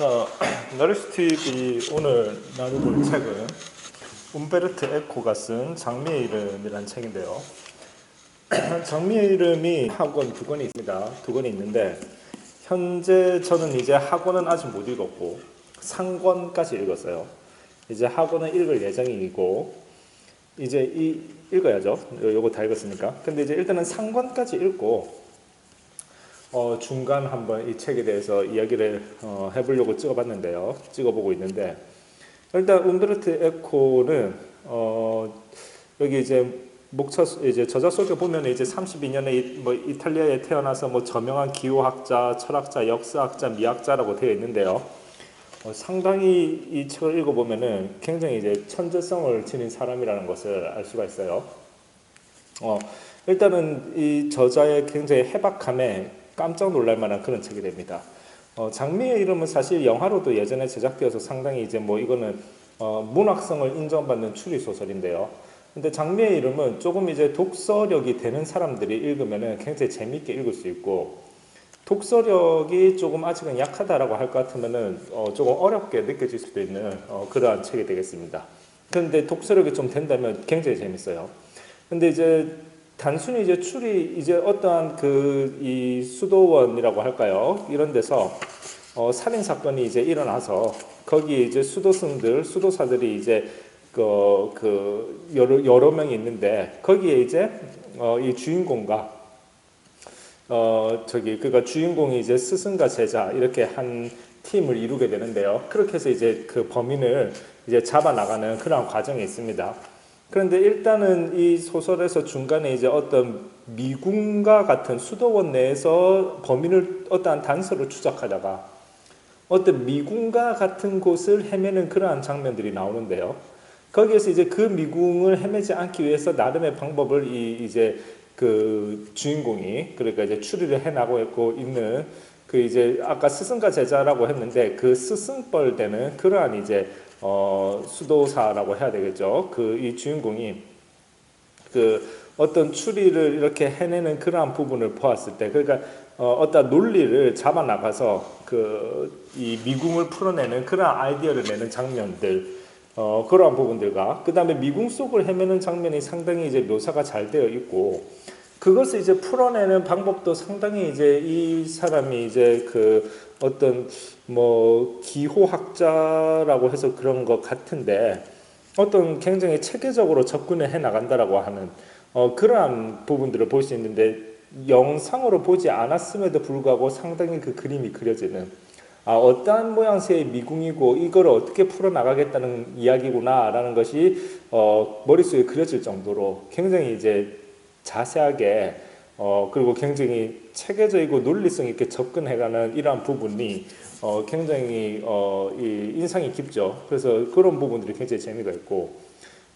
자, 나레스티비 오늘 나눠볼 책은 움베르토 에코가 쓴 장미의 이름이라는 책인데요. 장미의 이름이 학원 두 권이 있습니다. 두 권이 있는데 현재 저는 이제 학원은 아직 못 읽었고 상권까지 읽었어요. 이제 학원은 읽을 예정이고 이제 읽어야죠. 요거 다 읽었으니까. 근데 이제 일단은 상권까지 읽고 중간 한번 이 책에 대해서 이야기를 해보려고 찍어보고 있는데 일단 움베르토 에코는 여기 이제 이제 저자 속에 보면 이제 32년에 뭐 이탈리아에 태어나서 뭐 저명한 기후학자, 철학자, 역사학자, 미학자라고 되어 있는데요. 상당히 이 책을 읽어보면은 굉장히 이제 천재성을 지닌 사람이라는 것을 알 수가 있어요. 일단은 이 저자의 굉장히 해박함에 깜짝 놀랄 만한 그런 책이 됩니다. 장미의 이름은 사실 영화로도 예전에 제작되어서 상당히 이제 뭐 이거는 문학성을 인정받는 추리 소설인데요. 근데 장미의 이름은 조금 이제 독서력이 되는 사람들이 읽으면은 굉장히 재미있게 읽을 수 있고 독서력이 조금 아직은 약하다라고 할 것 같으면은 조금 어렵게 느껴질 수도 있는 그러한 책이 되겠습니다. 그런데 독서력이 좀 된다면 굉장히 재밌어요. 근데 이제 단순히 이제 이제 어떠한 이 수도원이라고 할까요? 이런 데서 살인 사건이 이제 일어나서 거기에 이제 수도사들이 이제 여러 명이 있는데 거기에 이제 이 주인공과 그러니까 주인공이 이제 스승과 제자 이렇게 한 팀을 이루게 되는데요. 그렇게 해서 이제 그 범인을 이제 잡아 나가는 그런 과정이 있습니다. 그런데 일단은 이 소설에서 중간에 이제 어떤 미궁과 같은 수도원 내에서 범인을 어떠한 단서를 추적하다가 어떤 미궁과 같은 곳을 헤매는 그러한 장면들이 나오는데요. 거기에서 이제 그 미궁을 헤매지 않기 위해서 나름의 방법을 이제 그 주인공이 그러니까 이제 추리를 해나가고 있는 그 이제 아까 스승과 제자라고 했는데 그 스승뻘 되는 그러한 이제 수도사라고 해야 되겠죠. 이 주인공이 그 어떤 추리를 이렇게 해내는 그러한 부분을 보았을 때, 그러니까 어떤 논리를 잡아 나가서 이 미궁을 풀어내는 그러한 아이디어를 내는 장면들, 그러한 부분들과 그 다음에 미궁 속을 헤매는 장면이 상당히 이제 묘사가 잘 되어 있고. 그것을 이제 풀어내는 방법도 상당히 이제 이 사람이 이제 어떤 뭐 기호학자라고 해서 그런 것 같은데 어떤 굉장히 체계적으로 접근을 해 나간다라고 하는 그러한 부분들을 볼 수 있는데 영상으로 보지 않았음에도 불구하고 상당히 그 그림이 그려지는 어떠한 모양새의 미궁이고 이걸 어떻게 풀어나가겠다는 이야기구나라는 것이 머릿속에 그려질 정도로 굉장히 이제 자세하게 그리고 굉장히 체계적이고 논리성 있게 접근해가는 이러한 부분이 굉장히 인상이 깊죠. 그래서 그런 부분들이 굉장히 재미가 있고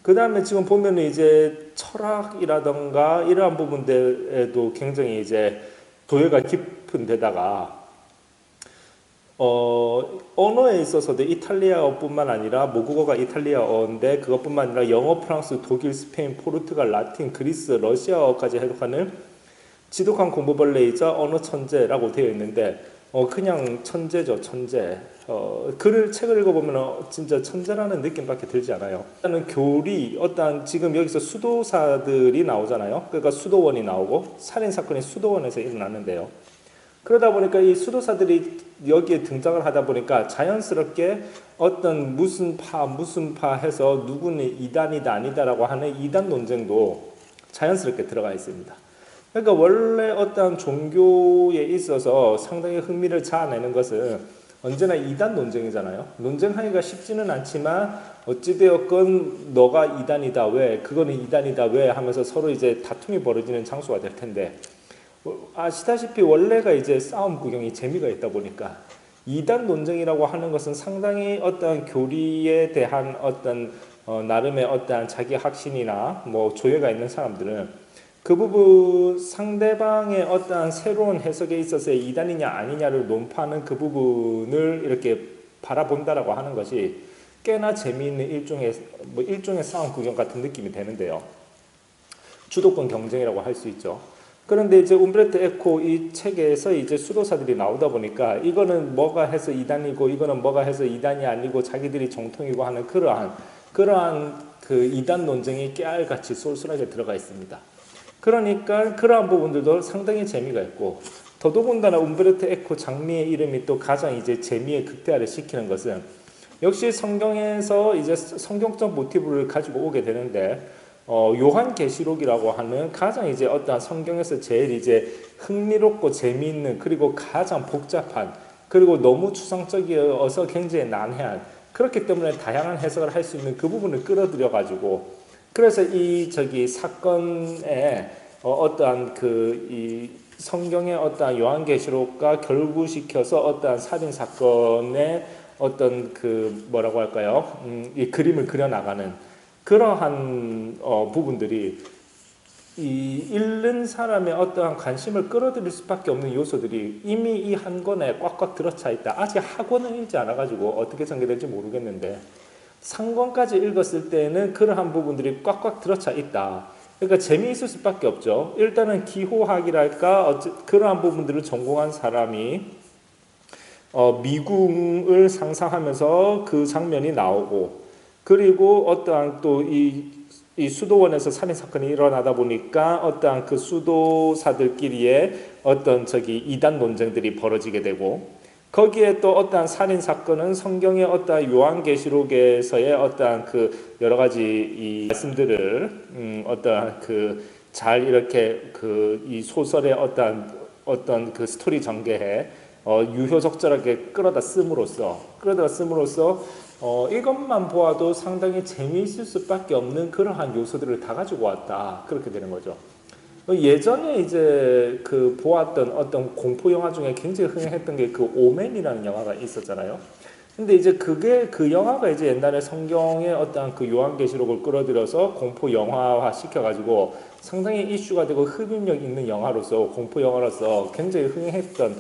그 다음에 지금 보면 이제 철학이라던가 이러한 부분들에도 굉장히 이제 도예가 깊은 데다가 언어에 있어서도 이탈리아어뿐만 아니라 모국어가 이탈리아어인데 그것뿐만 아니라 영어, 프랑스, 독일, 스페인, 포르투갈, 라틴, 그리스, 러시아어까지 해독하는 지독한 공부벌레이자 언어 천재라고 되어 있는데 그냥 천재죠, 천재. 책을 읽어보면 진짜 천재라는 느낌밖에 들지 않아요. 일단은 어떠한 지금 여기서 수도사들이 나오잖아요. 그러니까 수도원이 나오고 살인사건이 수도원에서 일어나는데요. 그러다 보니까 이 수도사들이 여기에 등장을 하다 보니까 자연스럽게 어떤 무슨 파 해서 누구는 이단이다 아니다라고 하는 이단 논쟁도 자연스럽게 들어가 있습니다. 그러니까 원래 어떤 종교에 있어서 상당히 흥미를 자아내는 것은 언제나 이단 논쟁이잖아요. 논쟁하기가 쉽지는 않지만 어찌되었건 너가 이단이다 왜 그거는 이단이다 왜 하면서 서로 이제 다툼이 벌어지는 장소가 될 텐데 아시다시피 원래가 이제 싸움 구경이 재미가 있다 보니까 이단 논쟁이라고 하는 것은 상당히 어떤 교리에 대한 어떤 나름의 어떠한 자기 확신이나 뭐 조예가 있는 사람들은 그 부분 상대방의 어떠한 새로운 해석에 있어서의 이단이냐 아니냐를 논파하는 그 부분을 이렇게 바라본다라고 하는 것이 꽤나 재미있는 일종의 싸움 구경 같은 느낌이 되는데요. 주도권 경쟁이라고 할 수 있죠. 그런데 이제 움베르토 에코 이 책에서 이제 수도사들이 나오다 보니까 이거는 뭐가 해서 2단이고 이거는 뭐가 해서 2단이 아니고 자기들이 정통이고 하는 그러한 그 2단 논쟁이 깨알같이 쏠쏠하게 들어가 있습니다. 그러니까 그러한 부분들도 상당히 재미가 있고, 더더군다나 움베르토 에코 장미의 이름이 또 가장 이제 재미의 극대화를 시키는 것은 역시 성경에서 이제 성경적 모티브를 가지고 오게 되는데, 요한계시록이라고 하는 가장 이제 어떠한 성경에서 제일 이제 흥미롭고 재미있는, 그리고 가장 복잡한, 그리고 너무 추상적이어서 굉장히 난해한, 그렇기 때문에 다양한 해석을 할 수 있는 그 부분을 끌어들여 가지고, 그래서 이 사건에 어떠한 이 성경의 어떠한 요한계시록과 결부시켜서 어떠한 살인 사건의 어떤 뭐라고 할까요? 이 그림을 그려나가는 그러한 부분들이 이 읽는 사람의 어떠한 관심을 끌어들일 수밖에 없는 요소들이 이미 이 한 권에 꽉꽉 들어차 있다. 아직 하권은 읽지 않아가지고 어떻게 전개될지 모르겠는데, 상권까지 읽었을 때는 그러한 부분들이 꽉꽉 들어차 있다. 그러니까 재미있을 수밖에 없죠. 일단은 기호학이랄까 그러한 부분들을 전공한 사람이 미궁을 상상하면서 그 장면이 나오고, 그리고 어떠한 또 이 수도원에서 살인 사건이 일어나다 보니까 어떠한 그 수도사들끼리의 어떤 이단 논쟁들이 벌어지게 되고, 거기에 또 어떠한 살인 사건은 성경의 어떠한 요한계시록에서의 어떠한 여러 가지 이 말씀들을 어떠한 잘 이렇게 이 소설의 어떤 스토리 전개에 유효적절하게 끌어다 씀으로써 이것만 보아도 상당히 재미있을 수밖에 없는 그러한 요소들을 다 가지고 왔다. 그렇게 되는 거죠. 예전에 이제 보았던 어떤 공포 영화 중에 굉장히 흥행했던 게 오맨이라는 영화가 있었잖아요. 근데 이제 그 영화가 이제 옛날에 성경의 어떤 요한계시록을 끌어들여서 공포 영화화 시켜가지고 상당히 이슈가 되고 흡입력 있는 영화로서, 공포 영화로서 굉장히 흥행했던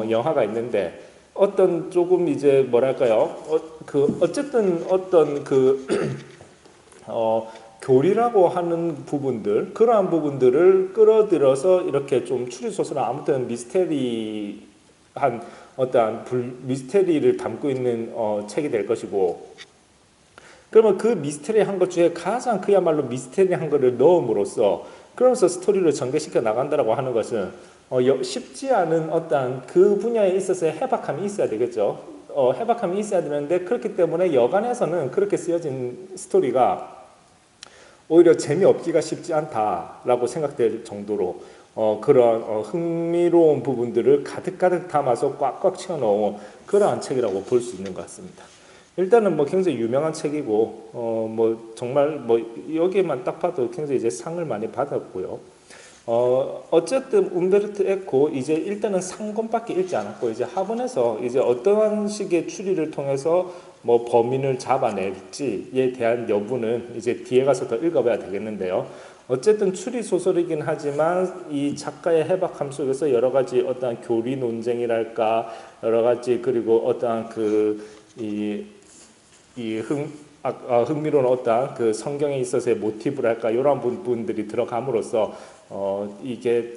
영화가 있는데, 어떤 조금 이제 뭐랄까요? 어쨌든 어떤 교리라고 하는 부분들, 그러한 부분들을 끌어들여서 이렇게 좀 추리소설은 아무튼 미스테리한 어떠한 미스테리를 담고 있는 책이 될 것이고, 그러면 그 미스테리한 것 중에 가장 그야말로 미스테리한 것을 넣음으로써 그러면서 스토리를 전개시켜 나간다라고 하는 것은 쉽지 않은 어떠한 그 분야에 있어서의 해박함이 있어야 되겠죠. 해박함이 있어야 되는데, 그렇기 때문에 여간에서는 그렇게 쓰여진 스토리가 오히려 재미없기가 쉽지 않다라고 생각될 정도로 그런 흥미로운 부분들을 가득가득 담아서 꽉꽉 채워넣은 그러한 책이라고 볼 수 있는 것 같습니다. 일단은 굉장히 유명한 책이고 정말 여기에만 딱 봐도 굉장히 이제 상을 많이 받았고요. 어쨌든 움베르토 에코 이제 일단은 상권밖에 읽지 않았고, 이제 하본에서 이제 어떠한 식의 추리를 통해서 범인을 잡아낼지에 대한 여부는 이제 뒤에 가서 더 읽어봐야 되겠는데요. 어쨌든 추리 소설이긴 하지만 이 작가의 해박함 속에서 여러 가지 어떠한 교리 논쟁이랄까, 여러 가지, 그리고 어떠한 흥미로운 어떠한 성경에 있어서의 모티브랄까, 이런 부분들이 들어감으로써 이게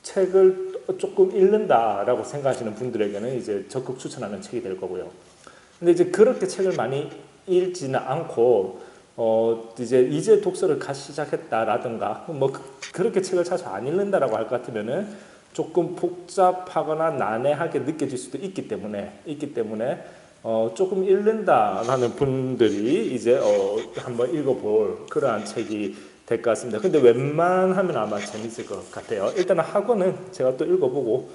책을 조금 읽는다라고 생각하시는 분들에게는 이제 적극 추천하는 책이 될 거고요. 근데 이제 그렇게 책을 많이 읽지는 않고 이제 독서를 시작했다라든가 그렇게 책을 자주 안 읽는다라고 할 것 같으면은 조금 복잡하거나 난해하게 느껴질 수도 있기 때문에 조금 읽는다라는 분들이 이제 한번 읽어볼 그러한 책이 될 것 같습니다. 근데 웬만하면 아마 재밌을 것 같아요. 일단은 학원은 제가 또 읽어보고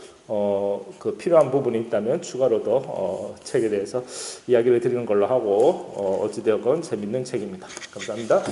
필요한 부분이 있다면 추가로 더 책에 대해서 이야기를 드리는 걸로 하고, 어찌되었건 재밌는 책입니다. 감사합니다.